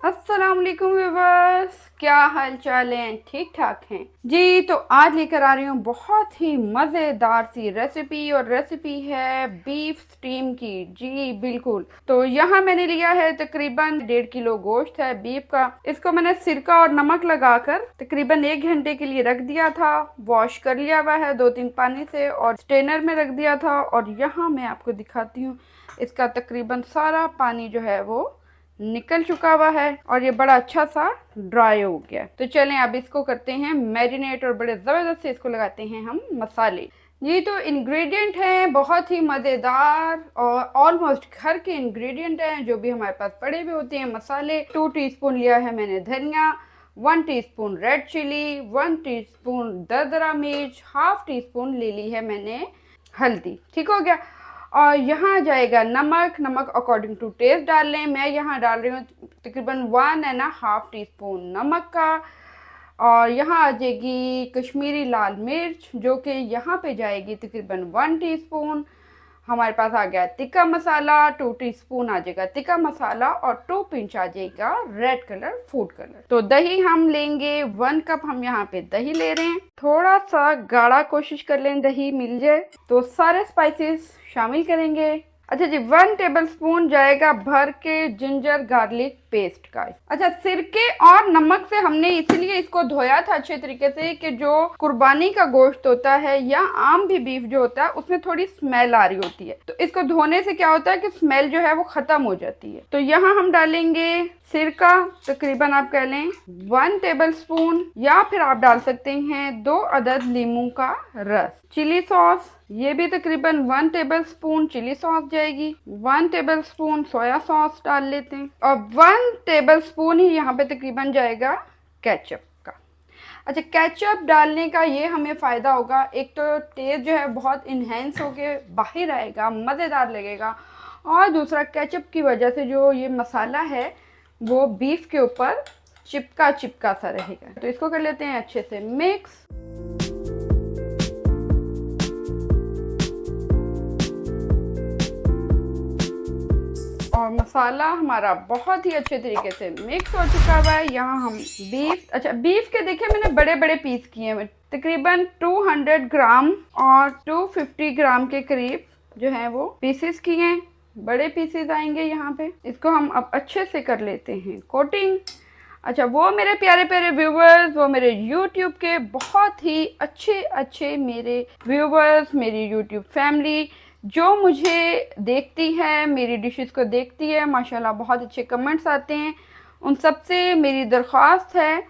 अस्सलाम वालेकुम व्यूवर्स, क्या हाल चाल है? ठीक ठाक हैं जी। तो आज लेकर आ रही हूँ बहुत ही मज़ेदार सी रेसिपी, और रेसिपी है बीफ स्टीम की। जी बिल्कुल। तो यहाँ मैंने लिया है तकरीबन 1.5 किलो गोश्त है बीफ का। इसको मैंने सिरका और नमक लगाकर तकरीबन 1 घंटे के लिए रख दिया था। वॉश कर लिया हुआ है 2-3 पानी से और स्ट्रेनर में रख दिया था। और यहाँ मैं आपको दिखाती हूँ, इसका तकरीबन सारा पानी जो है वो निकल चुका हुआ है और ये बड़ा अच्छा सा ड्राई हो गया। तो चलें अब इसको करते हैं मैरिनेट, और बड़े ज़बरदस्त से इसको लगाते हैं हम मसाले। ये तो इंग्रेडिएंट हैं बहुत ही मज़ेदार और ऑलमोस्ट घर के इंग्रेडिएंट हैं जो भी हमारे पास पड़े हुए होते हैं। मसाले 2 टीस्पून लिया है मैंने धनिया, 1 टीस्पून रेड चिली, 1 टीस्पून दरदरा मिर्च, हाफ टी स्पून ले ली है मैंने हल्दी। ठीक हो गया। और यहाँ आ जाएगा नमक। नमक अकॉर्डिंग टू टेस्ट डाल लें। मैं यहाँ डाल रही हूँ तकरीबन 1.5 टीस्पून नमक का। और यहाँ आ जाएगी कश्मीरी लाल मिर्च जो कि यहाँ पे जाएगी तकरीबन 1 टीस्पून। हमारे पास आ गया तिक्का मसाला, 2 टीस्पून आ जाएगा तिक्का मसाला, और 2 पिंच आ जाएगा रेड कलर फूड कलर। तो दही हम लेंगे 1 कप, हम यहाँ पे दही ले रहे हैं। थोड़ा सा गाढ़ा कोशिश कर लें दही मिल जाए। तो सारे स्पाइसेस शामिल करेंगे। अच्छा जी, 1 टेबल स्पून जाएगा भर के जिंजर गार्लिक पेस्ट का। अच्छा, सिरके और नमक से हमने इसलिए इसको धोया था अच्छे तरीके से कि जो कुर्बानी का गोश्त होता है या आम भी बीफ जो होता है उसमें थोड़ी स्मेल आ रही होती है। तो इसको धोने से क्या होता है कि स्मेल जो है वो खत्म हो जाती है। तो यहाँ हम डालेंगे सिरका, तकरीबन आप कह लें 1 टेबल स्पून, या फिर आप डाल सकते हैं 2 अदद लीमू का रस। चिली सॉस, ये भी तकरीबन 1 टेबल स्पून चिली सॉस जाएगी। 1 टेबल स्पून सोया सॉस डाल लेते हैं, और 1 टेबल स्पून ही यहाँ पे तकरीबन जाएगा केचप का। अच्छा, केचप डालने का ये हमें फ़ायदा होगा, एक तो टेस्ट जो है बहुत इन्हेंस होके बाहर आएगा, मज़ेदार लगेगा। और दूसरा केचप की वजह से जो ये मसाला है वो बीफ के ऊपर चिपका चिपका सा रहेगा। तो इसको कर लेते हैं अच्छे से मिक्स। और मसाला हमारा बहुत ही अच्छे तरीके से मिक्स हो चुका हुआ है। यहाँ हम बीफ, अच्छा बीफ के देखिए मैंने बड़े बड़े पीस किए हैं, तकरीबन 200 ग्राम और 250 ग्राम के करीब जो है वो पीसेस किए हैं। बड़े पीसेस आएंगे यहाँ पे। इसको हम अब अच्छे से कर लेते हैं कोटिंग। अच्छा, वो मेरे प्यारे प्यारे व्यूवर्स, वो मेरे यूट्यूब के बहुत ही अच्छे अच्छे मेरे व्यूवर्स, मेरी यूट्यूब फैमिली जो मुझे देखती है, मेरी डिशेस को देखती है, माशाल्लाह बहुत अच्छे कमेंट्स आते हैं। उन सब से मेरी दरख्वास्त है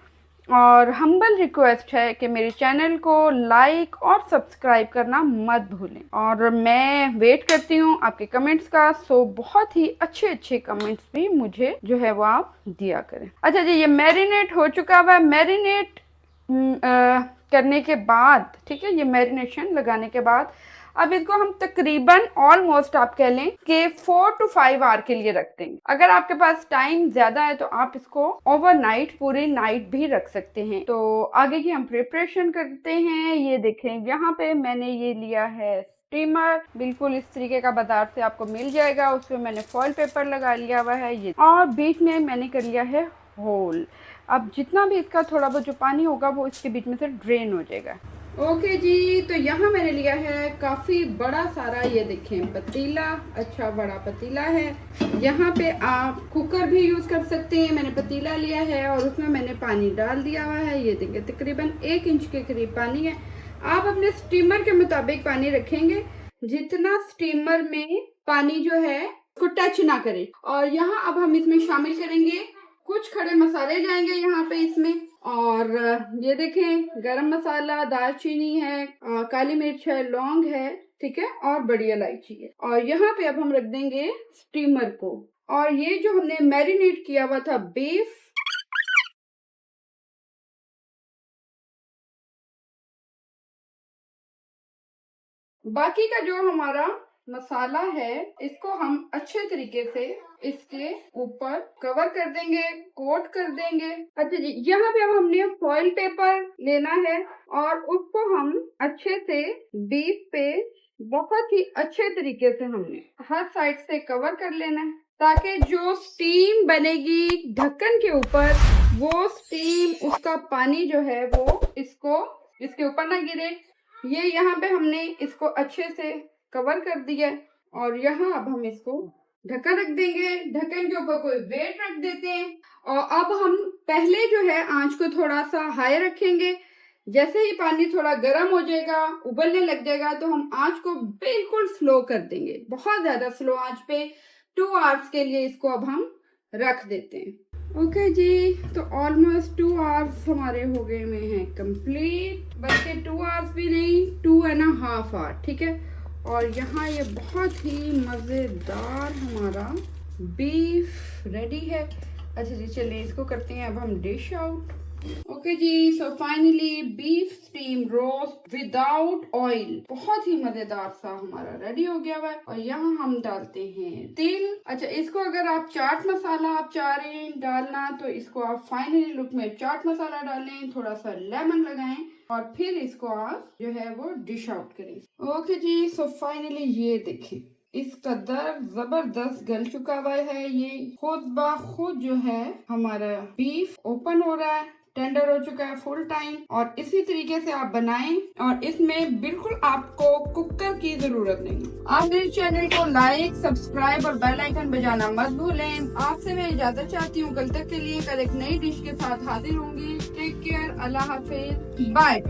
और हम्बल रिक्वेस्ट है कि मेरे चैनल को लाइक और सब्सक्राइब करना मत भूलें। और मैं वेट करती हूँ आपके कमेंट्स का। सो बहुत ही अच्छे अच्छे कमेंट्स भी मुझे जो है वो आप दिया करें। अच्छा जी, ये मैरिनेट हो चुका हुआ। मैरिनेट करने के बाद, ठीक है, ये मैरिनेशन लगाने के बाद अब इसको हम तकरीबन ऑलमोस्ट आप कह लें कि 4 to 5 आवर के लिए रख देंगे। अगर आपके पास टाइम ज्यादा है तो आप इसको ओवरनाइट, पूरी नाइट भी रख सकते हैं। तो आगे की हम प्रिपरेशन करते हैं। ये देखें, यहाँ पे मैंने ये लिया है स्टीमर, बिल्कुल इस तरीके का बाजार से आपको मिल जाएगा। उसमें मैंने फॉइल पेपर लगा लिया हुआ है ये, और बीच में मैंने कर लिया है होल। अब जितना भी इसका थोड़ा बहुत जो पानी होगा वो इसके बीच में से ड्रेन हो जाएगा। ओके जी, तो यहाँ मैंने लिया है काफ़ी बड़ा सारा, ये देखें पतीला, अच्छा बड़ा पतीला है। यहाँ पे आप कुकर भी यूज़ कर सकते हैं। मैंने पतीला लिया है और उसमें मैंने पानी डाल दिया हुआ है। ये देखें तकरीबन 1 इंच के करीब पानी है। आप अपने स्टीमर के मुताबिक पानी रखेंगे, जितना स्टीमर में पानी जो है उसको टच ना करे। और यहाँ अब हम इसमें शामिल करेंगे कुछ खड़े मसाले जाएंगे यहाँ पे इसमें। और ये देखें गरम मसाला, दालचीनी है, काली मिर्च है, लौंग है, ठीक है, और बड़ी इलायची है। और यहाँ पे अब हम रख देंगे स्टीमर को। और ये जो हमने मैरिनेट किया हुआ था बीफ, बाकी का जो हमारा मसाला है इसको हम अच्छे तरीके से इसके ऊपर कवर कर देंगे, कोट कर देंगे। अच्छा जी, यहाँ पे अब हमने फॉइल पेपर लेना है और उसको हम अच्छे से बीफ पे बहुत ही अच्छे तरीके से हमने हर साइड से कवर कर लेना है। ताकि जो स्टीम बनेगी ढक्कन के ऊपर, वो स्टीम, उसका पानी जो है वो इसके ऊपर ना गिरे। ये यहाँ पे हमने इसको अच्छे से कवर कर दिया है और यहाँ अब हम इसको ढक्कन रख देंगे। ढक्कन के ऊपर कोई वेट रख देते हैं और अब हम पहले जो है आंच को थोड़ा सा हाई रखेंगे। जैसे ही पानी थोड़ा गर्म हो जाएगा, उबलने लग जाएगा, तो हम आंच को बिल्कुल स्लो कर देंगे, बहुत ज्यादा स्लो आंच पे। 2 आवर्स के लिए इसको अब हम रख देते हैं। ओके जी, तो ऑलमोस्ट 2 आवर्स हमारे हो गए में हैं कंप्लीट, बल्कि 2 आवर्स भी नहीं, 2.5 आवर, ठीक है। और यहाँ ये बहुत ही मज़ेदार हमारा बीफ रेडी है। अच्छा जी, चलिए इसको करते हैं अब हम डिश आउट। ओके जी, so finally beef steam roast without oil बहुत ही मजेदार सा हमारा रेडी हो गया हुआ है। और यहाँ हम डालते हैं तिल। अच्छा, इसको अगर आप चाट मसाला आप चाह रहे हैं डालना, तो इसको आप फाइनली लुक में चाट मसाला डालें, थोड़ा सा लेमन लगाएं और फिर इसको आप जो है वो डिश आउट करें। ओके जी, सो फाइनली ये देखें, इसका दर्द जबरदस्त गल चुका हुआ है। ये खुद ब खुद जो है हमारा बीफ ओपन हो रहा है, टेंडर हो चुका है फुल टाइम। और इसी तरीके से आप बनाएं और इसमें बिल्कुल आपको कुकर की जरूरत नहीं। आप मेरे चैनल को लाइक, सब्सक्राइब और बेल आइकन बजाना मत भूलें। आपसे मैं इजाजत चाहती हूँ, कल तक के लिए कल एक नई डिश के साथ हाजिर होंगी। टेक केयर, अल्लाह हाफिज, बाय।